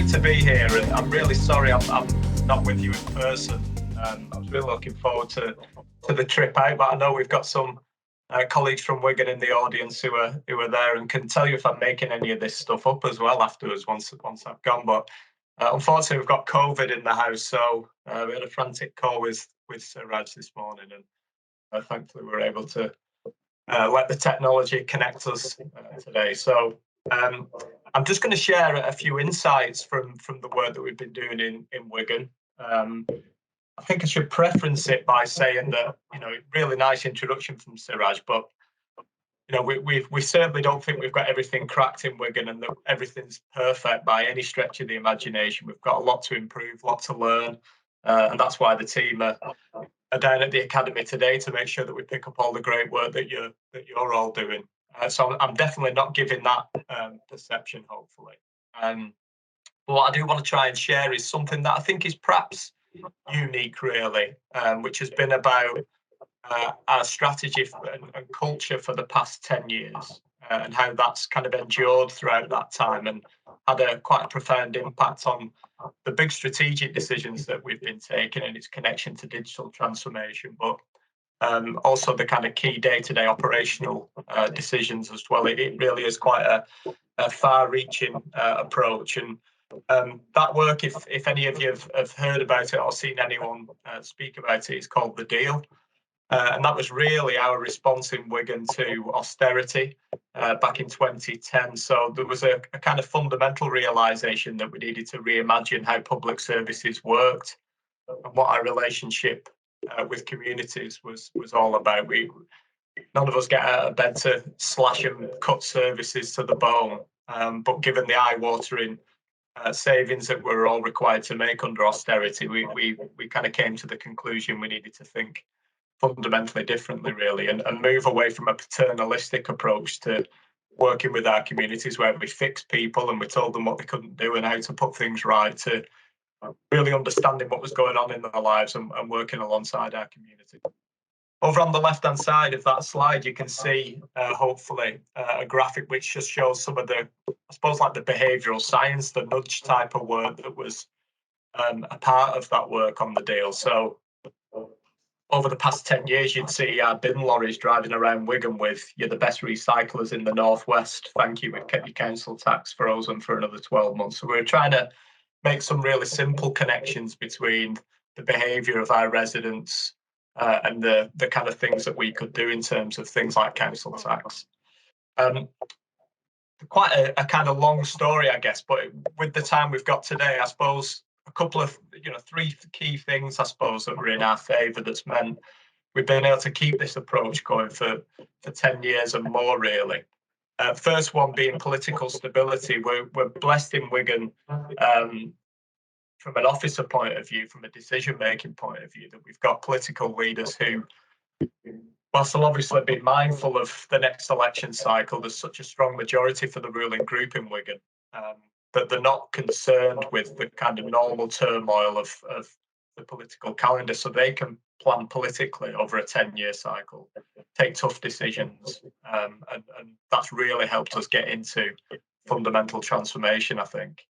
great to be here, and I'm really sorry I'm not with you in person. I was really looking forward to the trip out, but I know we've got some colleagues from Wigan in the audience who are there and can tell you if I'm making any of this stuff up as well afterwards once I've gone. But unfortunately, we've got COVID in the house, so we had a frantic call with Sir Raj this morning, and thankfully we were able to let the technology connect us today. So I'm just going to share a few insights from the work that we've been doing in Wigan. I think I should preference it by saying that, really nice introduction from Siraj, but we certainly don't think we've got everything cracked in Wigan and that everything's perfect by any stretch of the imagination. We've got a lot to improve, a lot to learn, and that's why the team are down at the academy today to make sure that we pick up all the great work that you're all doing. So I'm definitely not giving that perception, hopefully. But what I do want to try and share is something that I think is perhaps unique, really, which has been about our strategy and culture for the past 10 years and how that's kind of endured throughout that time and had quite a profound impact on the big strategic decisions that we've been taking and its connection to digital transformation, but also the kind of key day-to-day operational decisions as well. It really is quite a far-reaching approach, and that work, if any of you have heard about it or seen anyone speak about it, is called The Deal. And that was really our response in Wigan to austerity back in 2010. So there was a kind of fundamental realisation that we needed to reimagine how public services worked and what our relationship with communities was all about. None of us get out of bed to slash and cut services to the bone, but given the eye-watering savings that we're all required to make under austerity, we kind of came to the conclusion we needed to think fundamentally differently, really, and move away from a paternalistic approach to working with our communities where we fixed people and we told them what they couldn't do and how to put things right, to really understanding what was going on in their lives and working alongside our community. Over on the left-hand side of that slide, you can see, hopefully, a graphic which just shows some of the, I suppose, like the behavioural science, the nudge type of work that was a part of that work on the deal. So over the past 10 years, you'd see our bin lorries driving around Wigan with, "You're the best recyclers in the Northwest. Thank you. We've kept your council tax frozen for another 12 months. So we're trying to make some really simple connections between the behaviour of our residents and the kind of things that we could do in terms of things like council tax. Quite a kind of long story, I guess, but with the time we've got today, I suppose a couple of, three key things, I suppose, that were in our favour that's meant we've been able to keep this approach going for 10 years and more, really. First one being political stability. We're blessed in Wigan from an officer point of view, from a decision-making point of view, that we've got political leaders who, whilst they'll obviously be mindful of the next election cycle, there's such a strong majority for the ruling group in Wigan that they're not concerned with the kind of normal turmoil of the political calendar, so they can plan politically over a 10-year cycle, take tough decisions, and that's really helped us get into fundamental transformation, I think.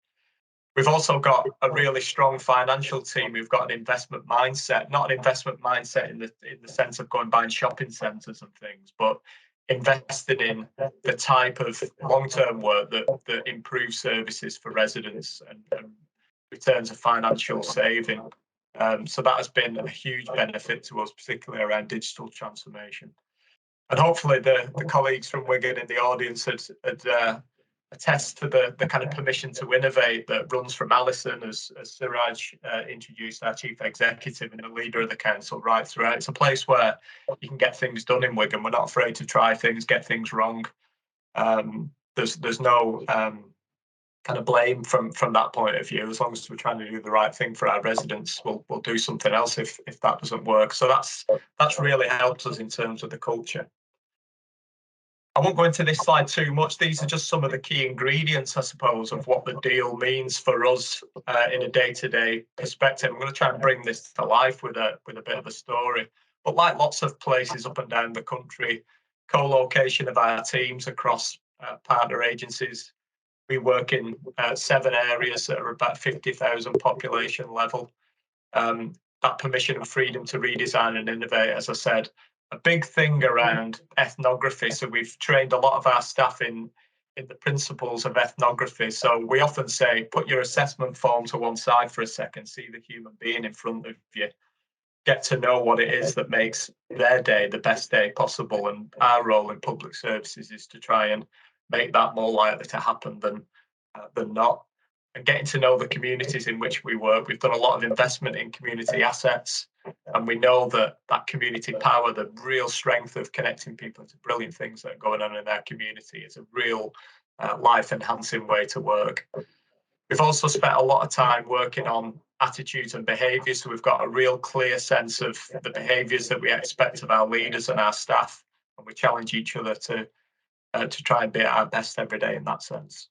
We've also got a really strong financial team who've got an investment mindset, not an investment mindset in the sense of going buying shopping centres and things, but invested in the type of long-term work that improves services for residents and returns a financial saving. So that has been a huge benefit to us, particularly around digital transformation. And hopefully the colleagues from Wigan in the audience had attest to the kind of permission to innovate that runs from Alison, as Siraj introduced, our chief executive and the leader of the council, right throughout. It's a place where you can get things done in Wigan. We're not afraid to try things, get things wrong. There's no kind of blame from that point of view. As long as we're trying to do the right thing for our residents, we'll do something else if that doesn't work. So that's really helped us in terms of the culture. I won't go into this slide too much. These are just some of the key ingredients, I suppose, of what the deal means for us in a day-to-day perspective. I'm going to try and bring this to life with a bit of a story. But like lots of places up and down the country, co-location of our teams across partner agencies. We work in 7 areas that are about 50,000 population level. That permission and freedom to redesign and innovate, as I said, a big thing around ethnography. So we've trained a lot of our staff in the principles of ethnography. So we often say, put your assessment form to one side for a second, see the human being in front of you, get to know what it is that makes their day the best day possible. And our role in public services is to try and make that more likely to happen than not. And getting to know the communities in which we work. We've done a lot of investment in community assets, and we know that that community power, the real strength of connecting people into brilliant things that are going on in their community, is a real life-enhancing way to work. We've also spent a lot of time working on attitudes and behaviours, so we've got a real clear sense of the behaviours that we expect of our leaders and our staff, and we challenge each other to try and be at our best every day in that sense.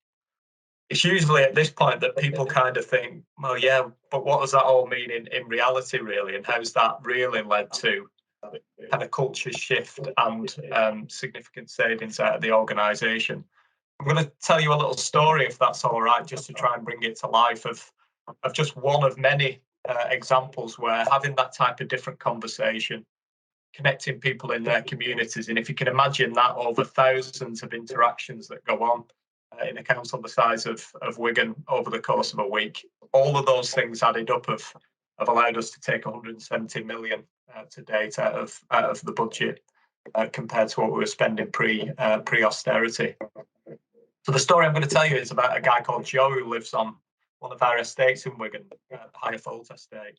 It's usually at this point that people kind of think, well, yeah, but what does that all mean in reality, really? And how's that really led to kind of culture shift and significant savings out of the organisation? I'm going to tell you a little story, if that's all right, just to try and bring it to life of just one of many examples where having that type of different conversation, connecting people in their communities, and if you can imagine that over thousands of interactions that go on in a council the size of Wigan over the course of a week, all of those things added up have allowed us to take 170 million to date out of the budget compared to what we were spending pre-austerity. So the story I'm going to tell you is about a guy called Joe who lives on one of our estates in Wigan, Higher Fold Estate.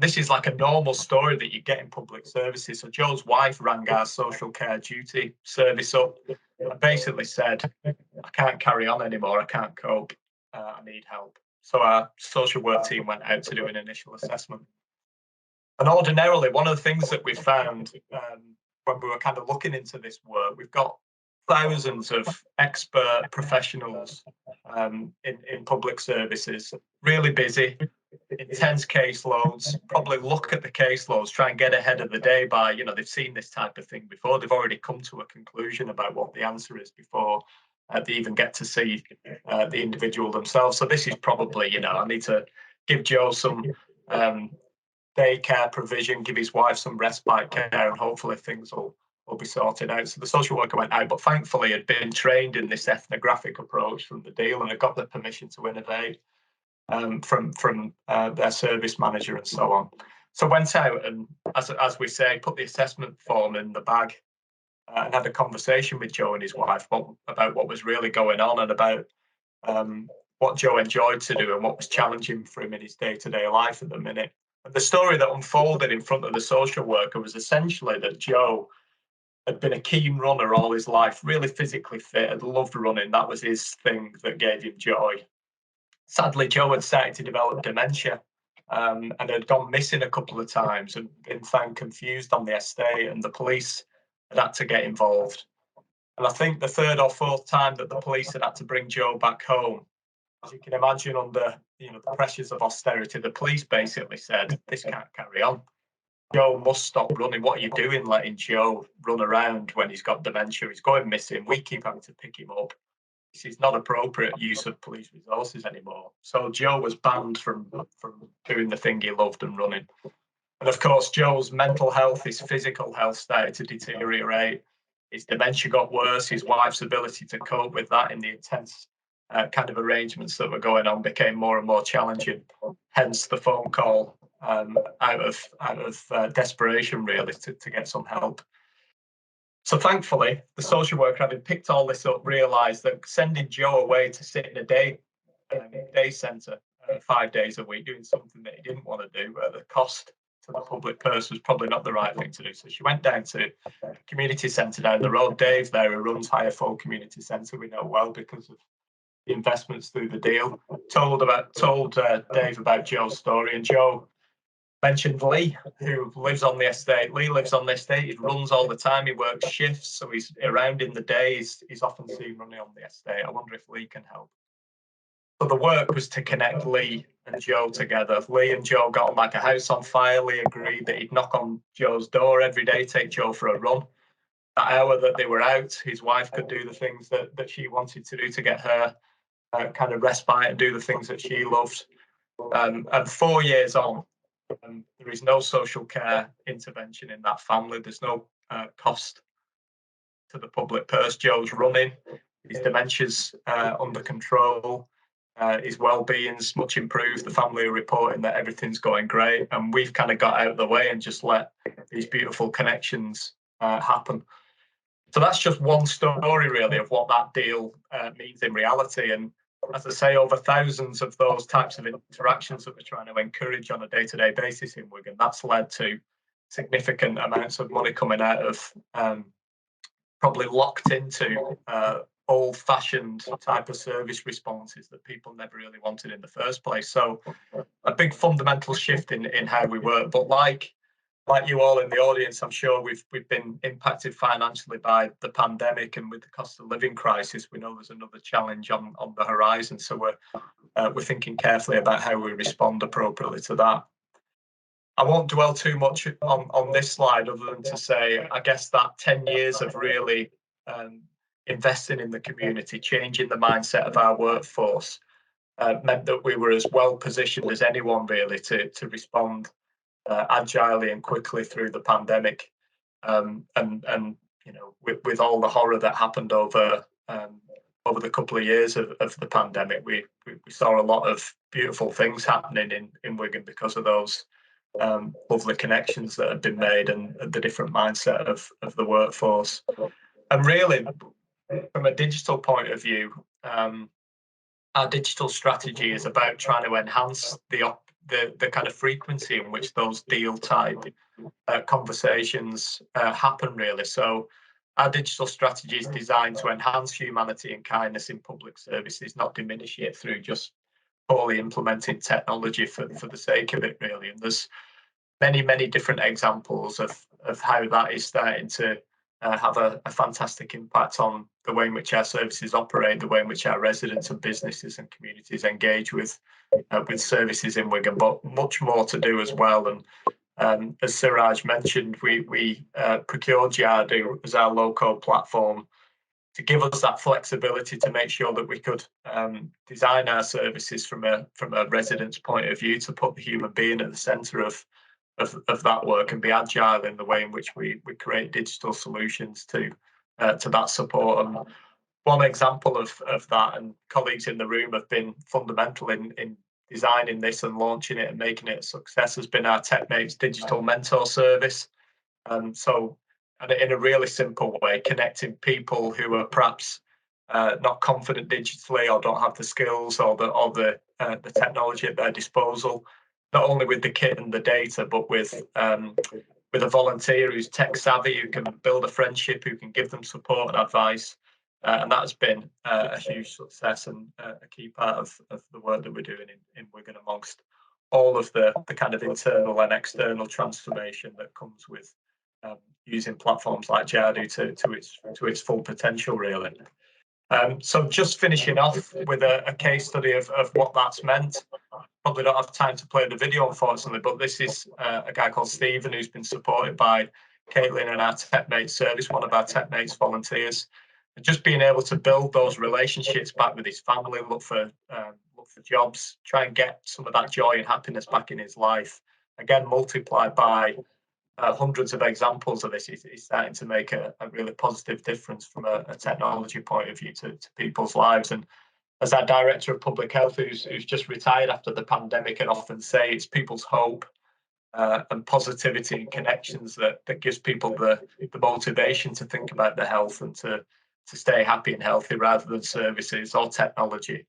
This is like a normal story that you get in public services. So Joe's wife rang our social care duty service up and basically said, I can't carry on anymore, I can't cope, I need help. So our social work team went out to do an initial assessment. And ordinarily, one of the things that we found when we were kind of looking into this work, we've got thousands of expert professionals in public services, really busy, intense caseloads, probably look at the caseloads, try and get ahead of the day by, they've seen this type of thing before. They've already come to a conclusion about what the answer is before they even get to see the individual themselves. So this is probably, I need to give Joe some daycare provision, give his wife some respite care, and hopefully things will be sorted out. So the social worker went out, but thankfully had been trained in this ethnographic approach from the deal and had got the permission to innovate from their service manager and so on. So went out and, as we say, put the assessment form in the bag and had a conversation with Joe and his wife about what was really going on and about what Joe enjoyed to do and what was challenging for him in his day-to-day life at the minute. And the story that unfolded in front of the social worker was essentially that Joe had been a keen runner all his life, really physically fit, had loved running. That was his thing that gave him joy. Sadly, Joe had started to develop dementia and had gone missing a couple of times and been found confused on the estate, and the police had to get involved. And I think the third or fourth time that the police had to bring Joe back home, as you can imagine, under the pressures of austerity, the police basically said, this can't carry on. Joe must stop running. What are you doing letting Joe run around when he's got dementia? He's going missing. We keep having to pick him up. This is not appropriate use of police resources anymore. So Joe was banned from doing the thing he loved and running. And of course, Joe's mental health, his physical health started to deteriorate. His dementia got worse. His wife's ability to cope with that in the intense kind of arrangements that were going on became more and more challenging. Hence the phone call out of desperation, really, to get some help. So thankfully, the social worker, having picked all this up, realised that sending Joe away to sit in a day centre 5 days a week, doing something that he didn't want to do at the cost to the public purse, was probably not the right thing to do. So she went down to a community centre down the road. Dave there, who runs Higher Fold Community Centre, we know well because of the investments through the deal, told Dave about Joe's story, and Joe mentioned Lee, who lives on the estate. Lee lives on the estate. He runs all the time. He works shifts, so he's around in the day. He's often seen running on the estate. I wonder if Lee can help. So the work was to connect Lee and Joe together. Lee and Joe got on like a house on fire. Lee agreed that he'd knock on Joe's door every day, take Joe for a run. That hour that they were out, his wife could do the things that she wanted to do to get her kind of respite and do the things that she loved. And 4 years on, there is no social care intervention in that family. There's no cost to the public purse. Joe's running, his dementia's under control, his well-being's much improved. The family are reporting that everything's going great, and we've kind of got out of the way and just let these beautiful connections happen. So that's just one story, really, of what that deal means in reality. And as I say, over thousands of those types of interactions that we're trying to encourage on a day-to-day basis in Wigan, that's led to significant amounts of money coming out of probably locked into old-fashioned type of service responses that people never really wanted in the first place. So a big fundamental shift in how we work. But like you all in the audience, I'm sure we've been impacted financially by the pandemic, and with the cost of living crisis, we know there's another challenge on the horizon. So we're thinking carefully about how we respond appropriately to that. I won't dwell too much on this slide, other than to say, I guess that 10 years of really investing in the community, changing the mindset of our workforce, meant that we were as well positioned as anyone really to respond agilely and quickly through the pandemic, and you know, with all the horror that happened over the couple of years of the pandemic, we saw a lot of beautiful things happening in Wigan because of those lovely connections that have been made and the different mindset of the workforce. And really, from a digital point of view, our digital strategy is about trying to enhance the kind of frequency in which those deal type conversations happen, really. So our digital strategy is designed to enhance humanity and kindness in public services, not diminish it through just poorly implemented technology for the sake of it, really. And there's many different examples of how that is starting to have a fantastic impact on the way in which our services operate, the way in which our residents and businesses and communities engage with services in Wigan, but much more to do as well. And as Siraj mentioned, we procured Jadu as our low-code platform to give us that flexibility to make sure that we could design our services from a resident's point of view, to put the human being at the centre of that work and be agile in the way in which we create digital solutions to that support. And one example of that, and colleagues in the room have been fundamental in designing this and launching it and making it a success, has been our TechMates digital mentor service. So in a really simple way, connecting people who are perhaps not confident digitally or don't have the skills or the technology at their disposal, not only with the kit and the data, but with a volunteer who's tech savvy, who can build a friendship, who can give them support and advice. And that has been a huge success and a key part of the work that we're doing in Wigan, amongst all of the kind of internal and external transformation that comes with using platforms like Jadu to its full potential, really. So just finishing off with a case study of what that's meant. Probably don't have time to play the video, unfortunately, but this is a guy called Stephen, who's been supported by Caitlin and our TechMates service, one of our TechMates volunteers. And just being able to build those relationships back with his family, look for jobs, try and get some of that joy and happiness back in his life. Again, multiplied by hundreds of examples of this, he's starting to make a really positive difference from a technology point of view to people's lives. And as our Director of Public Health, who's just retired after the pandemic, and often say it's people's hope and positivity and connections that gives people the motivation to think about their health and to stay happy and healthy, rather than services or technology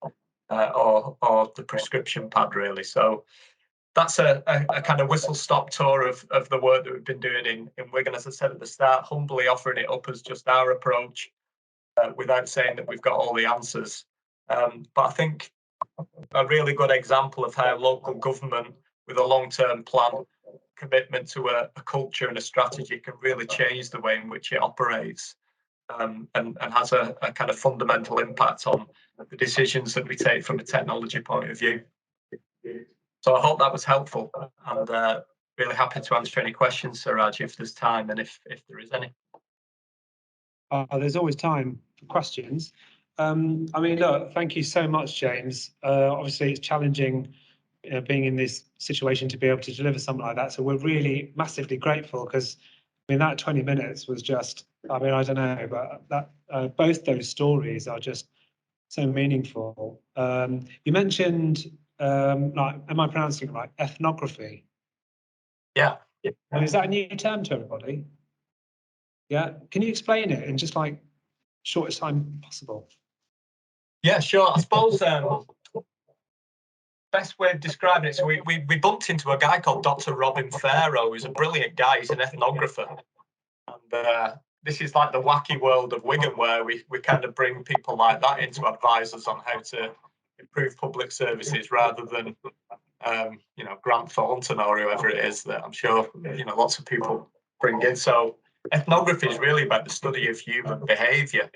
or the prescription pad, really. So that's a kind of whistle-stop tour of the work that we've been doing in Wigan. As I said at the start, humbly offering it up as just our approach, without saying that we've got all the answers. But I think a really good example of how local government, with a long-term plan, commitment to a culture and a strategy, can really change the way in which it operates, and has a kind of fundamental impact on the decisions that we take from a technology point of view. So I hope that was helpful, and really happy to answer any questions, Siraj, if there's time, and if there is any. There's always time for questions. I mean, look, thank you so much, James. Obviously, it's challenging being in this situation to be able to deliver something like that. So we're really massively grateful because, I mean, that 20 minutes was just, I mean, I don't know, but that both those stories are just so meaningful. You mentioned, like, am I pronouncing it right? Ethnography. Yeah. And is that a new term to everybody? Yeah. Can you explain it in just like shortest time possible? Yeah, sure. I suppose best way of describing it. So we bumped into a guy called Dr. Robin Farrow, who's a brilliant guy. He's an ethnographer, and this is like the wacky world of Wigan, where we kind of bring people like that into advisors on how to improve public services rather than Grant Thornton or whoever it is that I'm sure lots of people bring in. So ethnography is really about the study of human behaviour,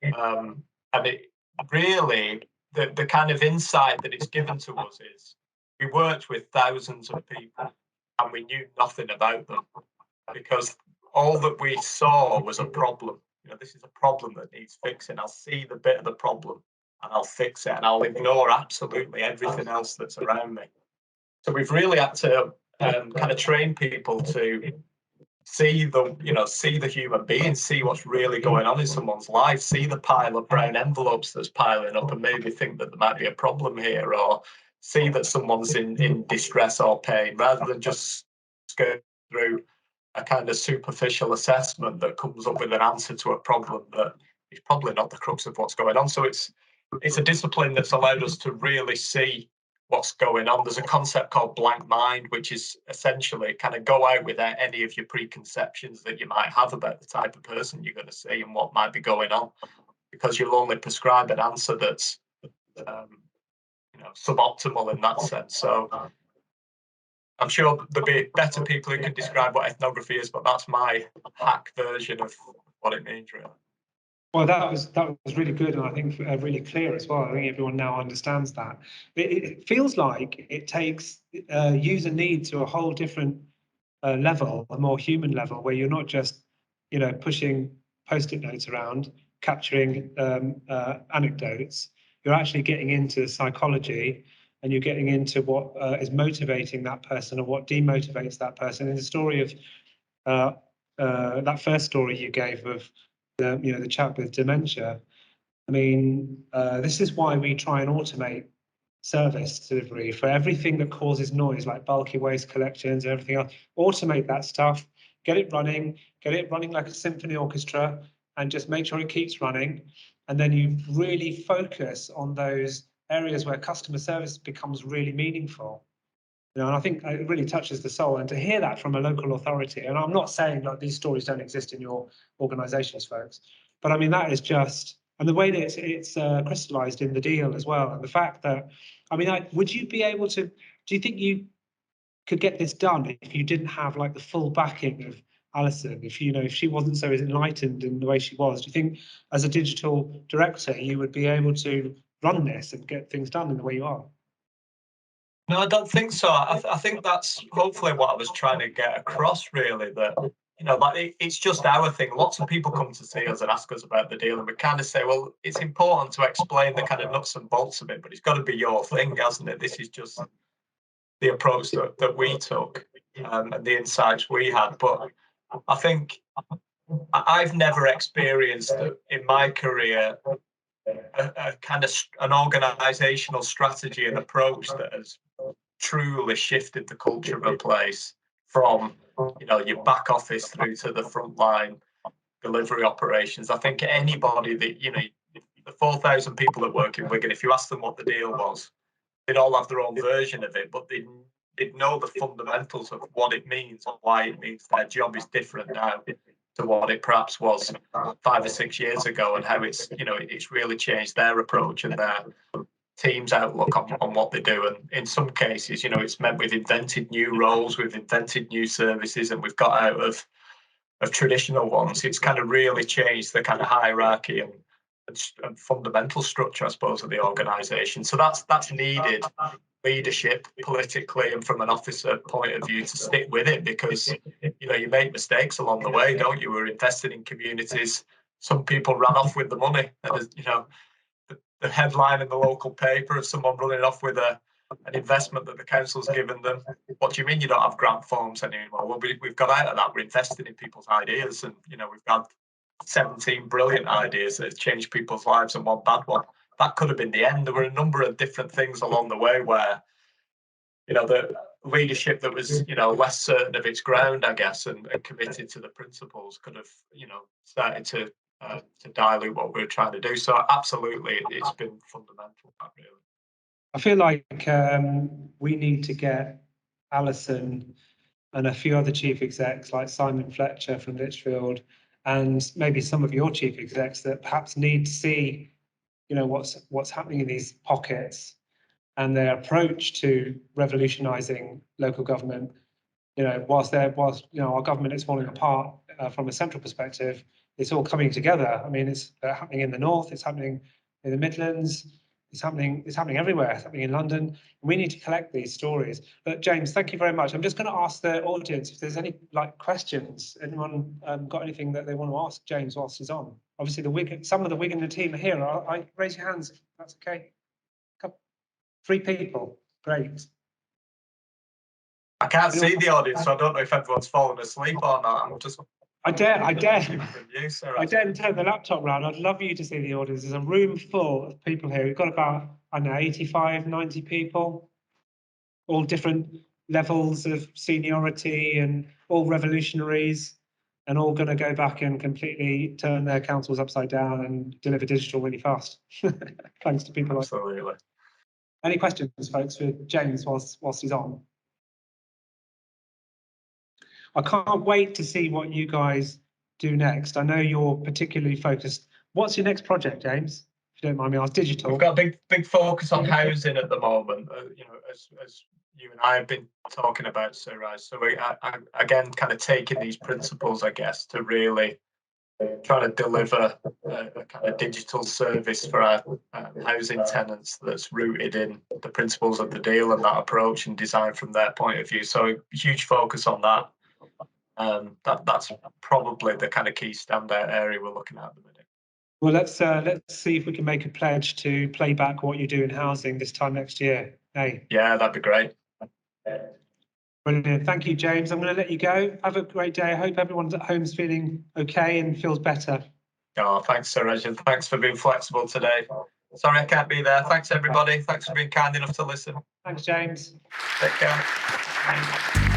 and it really the kind of insight that it's given to us is we worked with thousands of people and we knew nothing about them because all that we saw was a problem. This is a problem that needs fixing. I'll see the bit of the problem and I'll fix it and I'll ignore absolutely everything else that's around me. So we've really had to kind of train people to see the human being, see what's really going on in someone's life, see the pile of brown envelopes that's piling up and maybe think that there might be a problem here, or see that someone's in distress or pain, rather than just go through a kind of superficial assessment that comes up with an answer to a problem that is probably not the crux of what's going on. So it's a discipline that's allowed us to really see what's going on. There's a concept called blank mind, which is essentially kind of go out without any of your preconceptions that you might have about the type of person you're going to see and what might be going on, because you'll only prescribe an answer that's suboptimal in that sense. So I'm sure there'll be better people who can describe what ethnography is, but that's my hack version of what it means, really. Well, that was really good, and I think really clear as well. I think everyone now understands that. It feels like it takes user need to a whole different level, a more human level, where you're not just pushing post-it notes around, capturing anecdotes. You're actually getting into psychology, and you're getting into what is motivating that person or what demotivates that person. In the story of that first story you gave of the chap with dementia, I mean, this is why we try and automate service delivery for everything that causes noise, like bulky waste collections and everything else. Automate that stuff, get it running like a symphony orchestra, and just make sure it keeps running. And then you really focus on those areas where customer service becomes really meaningful. And I think it really touches the soul. And to hear that from a local authority, and I'm not saying that these stories don't exist in your organisations, folks, but I mean, that is just, and the way that it's crystallised in the deal as well. And the fact that, I mean, would you be able to, do you think you could get this done if you didn't have like the full backing of Alison, if she wasn't so enlightened in the way she was? Do you think as a digital director, you would be able to run this and get things done in the way you are? No, I don't think so. I think that's hopefully what I was trying to get across, really, that, it's just our thing. Lots of people come to see us and ask us about the deal, and we kind of say, well, it's important to explain the kind of nuts and bolts of it, but it's got to be your thing, hasn't it? This is just the approach that we took and the insights we had. But I think I've never experienced in my career a kind of an organisational strategy and approach that has truly shifted the culture of a place from your back office through to the frontline delivery operations. I think anybody that the 4,000 people that work in Wigan, if you ask them what the deal was, they'd all have their own version of it, but they'd know the fundamentals of what it means and why it means their job is different now to what it perhaps was 5 or 6 years ago, and how it's really changed their approach and their team's outlook on what they do. And in some cases, it's meant we've invented new roles, we've invented new services, and we've got out of traditional ones. It's kind of really changed the kind of hierarchy and fundamental structure, I suppose, of the organisation. So that's needed leadership politically and from an officer point of view to stick with it, because you make mistakes along the way, don't you? We're invested in communities. Some people ran off with the money, and the headline in the local paper of someone running off with an investment that the council's given them. What do you mean you don't have grant forms anymore? Well, we've got out of that. We're investing in people's ideas, and we've got 17 brilliant ideas that have changed people's lives and one bad one. That could have been the end. There were a number of different things along the way where the leadership that was less certain of its ground, I guess, and committed to the principles could have started to dilute what we were trying to do. So absolutely, it's been fundamental, that really. I feel like we need to get Alison and a few other chief execs like Simon Fletcher from Lichfield, and maybe some of your chief execs that perhaps need to see what's happening in these pockets and their approach to revolutionising local government. Whilst our government is falling apart from a central perspective, it's all coming together. I mean, it's happening in the north, it's happening in the Midlands, it's happening everywhere. It's happening in London. We need to collect these stories. But James, thank you very much. I'm just going to ask the audience if there's any questions. Anyone got anything that they want to ask James whilst he's on? Obviously, some of the Wigan team are here. I raise your hands if that's okay. 3 people. Great. I can't see the audience, so I don't know if everyone's fallen asleep or not. I dare turn the laptop round. I'd love you to see the audience. There's a room full of people here. We've got about, 85, 90 people, all different levels of seniority and all revolutionaries, and all going to go back and completely turn their councils upside down and deliver digital really fast. Thanks to people. Absolutely. Any questions, folks, for James whilst he's on? I can't wait to see what you guys do next. I know you're particularly focused. What's your next project, James? If you don't mind me asking, digital. We've got a big focus on housing at the moment. As you and I have been talking about, Sir Raj. So we again kind of taking these principles, I guess, to really try to deliver a kind of digital service for our housing tenants that's rooted in the principles of the deal and that approach and designed from their point of view. So huge focus on that. That's probably the kind of key standout area we're looking at the minute. Well, let's see if we can make a pledge to play back what you do in housing this time next year. Hey. Yeah, that'd be great. Brilliant. Thank you, James. I'm going to let you go. Have a great day. I hope everyone's at home is feeling okay and feels better. Oh, thanks, Sir Raj. Thanks for being flexible today. Sorry I can't be there. Thanks, everybody. Thanks for being kind enough to listen. Thanks, James. Take care.